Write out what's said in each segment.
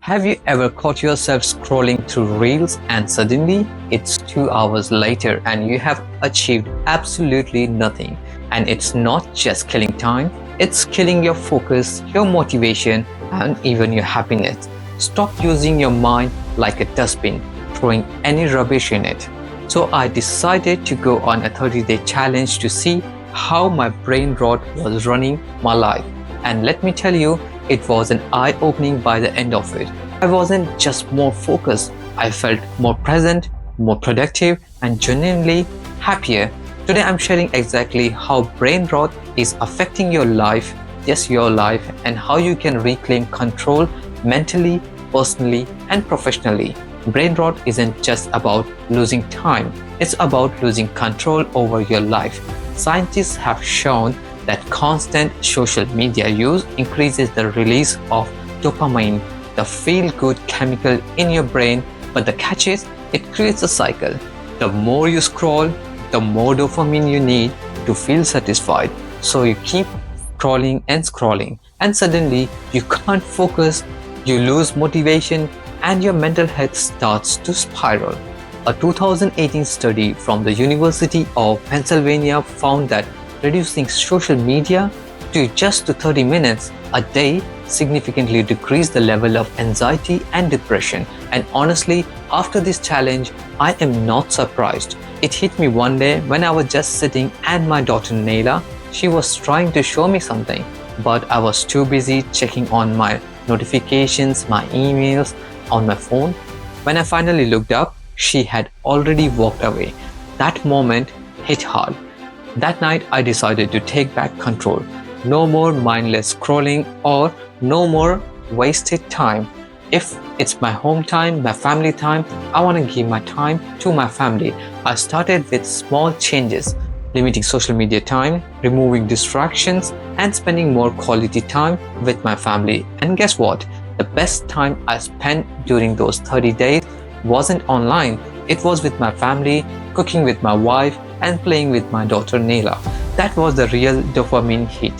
Have you ever caught yourself scrolling through reels and suddenly it's 2 hours later and you have achieved absolutely nothing? And it's not just killing time, it's killing your focus, your motivation, and even your happiness. Stop using your mind like a dustbin, throwing any rubbish in it. So I decided to go on a 30-day challenge to see how my brain rot was running my life. And let me tell you, it was an eye-opening by the end of it. I wasn't just more focused, I felt more present, more productive, and genuinely happier. Today I'm sharing exactly how brain rot is affecting your life, yes, your life, and how you can reclaim control mentally, personally, and professionally. Brain rot isn't just about losing time, it's about losing control over your life. Scientists have shown that constant social media use increases the release of dopamine, the feel-good chemical in your brain, but the catch is, it creates a cycle. The more you scroll, the more dopamine you need to feel satisfied. So you keep scrolling, and suddenly you can't focus, you lose motivation, and your mental health starts to spiral. A 2018 study from the University of Pennsylvania found that reducing social media to just 30 minutes a day significantly decreased the level of anxiety and depression. And honestly, after this challenge, I am not surprised. It hit me one day when I was just sitting and my daughter Naila, she was trying to show me something, but I was too busy checking on my notifications, my emails on my phone. When I finally looked up, she had already walked away. That moment hit hard. That night, I decided to take back control. No more mindless scrolling or no more wasted time. If it's my home time, my family time, I want to give my time to my family. I started with small changes, limiting social media time, removing distractions, and spending more quality time with my family. And guess what? The best time I spent during those 30 days wasn't online. It was with my family, cooking with my wife, and playing with my daughter Naila. That was the real dopamine hit.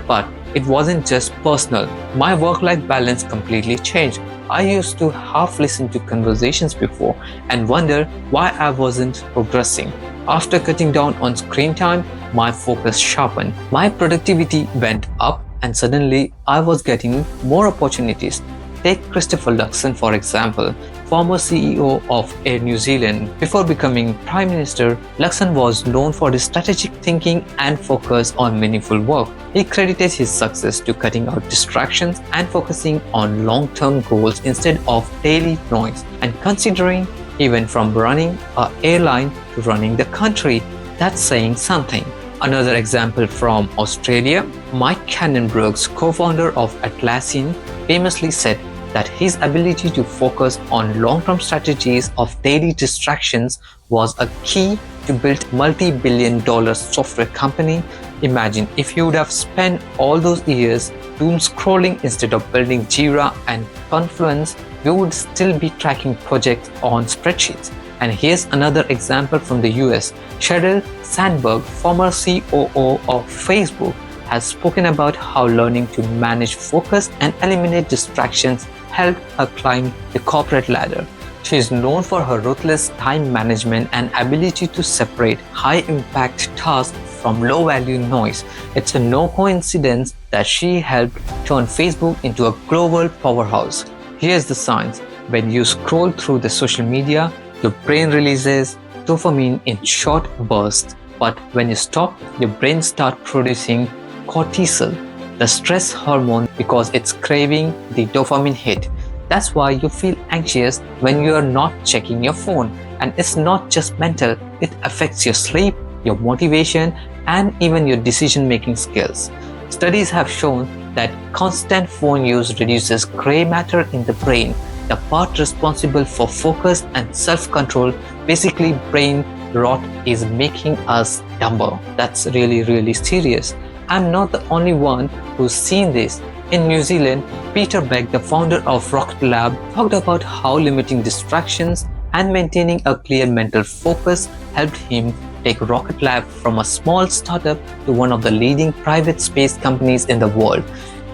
But it wasn't just personal. My work-life balance completely changed. I used to half listen to conversations before and wonder why I wasn't progressing. After cutting down on screen time, my focus sharpened. My productivity went up and suddenly I was getting more opportunities. Take Christopher Luxon for example, former CEO of Air New Zealand. Before becoming Prime Minister, Luxon was known for his strategic thinking and focus on meaningful work. He credited his success to cutting out distractions and focusing on long-term goals instead of daily noise. And considering he went from running an airline to running the country, that's saying something. Another example from Australia, Mike Cannon-Brookes, co-founder of Atlassian, famously said that his ability to focus on long-term strategies of daily distractions was a key to build multi-billion-dollar software company. Imagine if you would have spent all those years doom scrolling instead of building Jira and Confluence, you would still be tracking projects on spreadsheets. And here's another example from the US. Sheryl Sandberg, former COO of Facebook, has spoken about how learning to manage focus and eliminate distractions helped her climb the corporate ladder. She is known for her ruthless time management and ability to separate high-impact tasks from low-value noise. It's a no coincidence that she helped turn Facebook into a global powerhouse. Here's the science. When you scroll through the social media, your brain releases dopamine in short bursts. But when you stop, your brain starts producing cortisol, the stress hormone, because it's craving the dopamine hit. That's why you feel anxious when you are not checking your phone. And it's not just mental, it affects your sleep, your motivation, and even your decision-making skills. Studies have shown that constant phone use reduces gray matter in the brain, the part responsible for focus and self-control. Basically, brain rot is making us dumber. That's really serious. I'm not the only one who's seen this. In New Zealand, Peter Beck, the founder of Rocket Lab, talked about how limiting distractions and maintaining a clear mental focus helped him take Rocket Lab from a small startup to one of the leading private space companies in the world.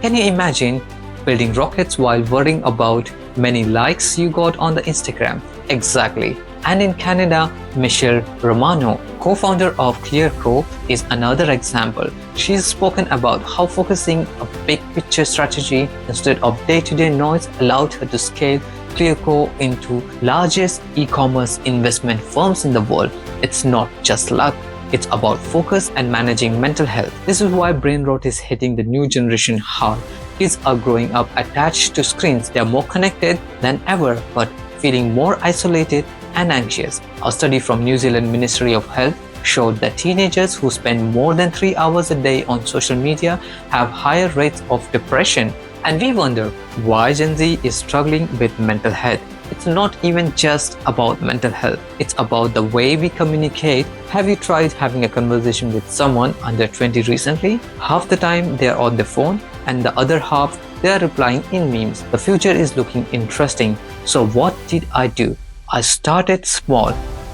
Can you imagine Building rockets while worrying about many likes you got on the Instagram. Exactly. And in Canada, Michelle Romano, co-founder of ClearCo, is another example. She's spoken about how focusing a big picture strategy instead of day-to-day noise allowed her to scale ClearCo into largest e-commerce investment firms in the world. It's not just luck. It's about focus and managing mental health. This is why brain rot is hitting the new generation hard. Kids are growing up attached to screens. They are more connected than ever, but feeling more isolated and anxious. A study from New Zealand Ministry of Health showed that teenagers who spend more than 3 hours a day on social media have higher rates of depression. And we wonder why Gen Z is struggling with mental health. It's not even just about mental health. It's about the way we communicate. Have you tried having a conversation with someone under 20 recently? Half the time they're on the phone and the other half they're replying in memes. The future is looking interesting. So what did I do? I started small,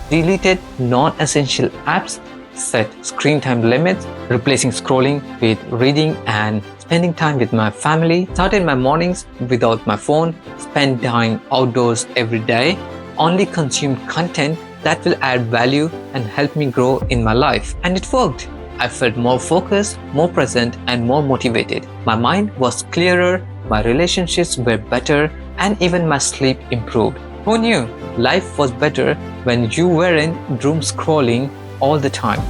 deleted non-essential apps, set screen time limits, replacing scrolling with reading and spending time with my family, started my mornings without my phone, spent time outdoors every day, only consumed content that will add value and help me grow in my life. And it worked. I felt more focused, more present, and more motivated. My mind was clearer, my relationships were better, and even my sleep improved. Who knew? Life was better when you weren't doom scrolling all the time.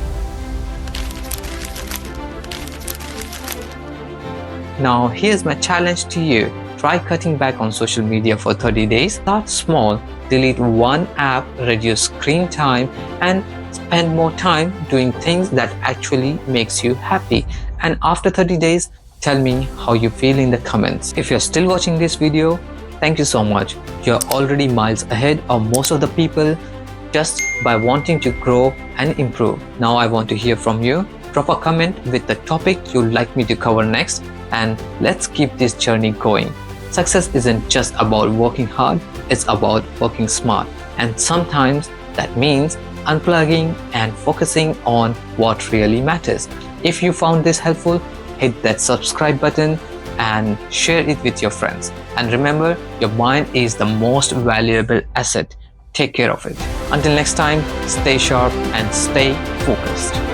Now here's my challenge to you. Try cutting back on social media for 30 days. Start small, delete one app, reduce screen time, and spend more time doing things that actually makes you happy. And after 30 days, tell me how you feel in the comments. If you're still watching this video, thank you so much. You're already miles ahead of most of the people just by wanting to grow and improve. Now I want to hear from you. Drop a comment with the topic you'd like me to cover next, and let's keep this journey going. Success isn't just about working hard, it's about working smart. And sometimes that means unplugging and focusing on what really matters. If you found this helpful, hit that subscribe button and share it with your friends. And remember, your mind is the most valuable asset. Take care of it. Until next time, stay sharp and stay focused.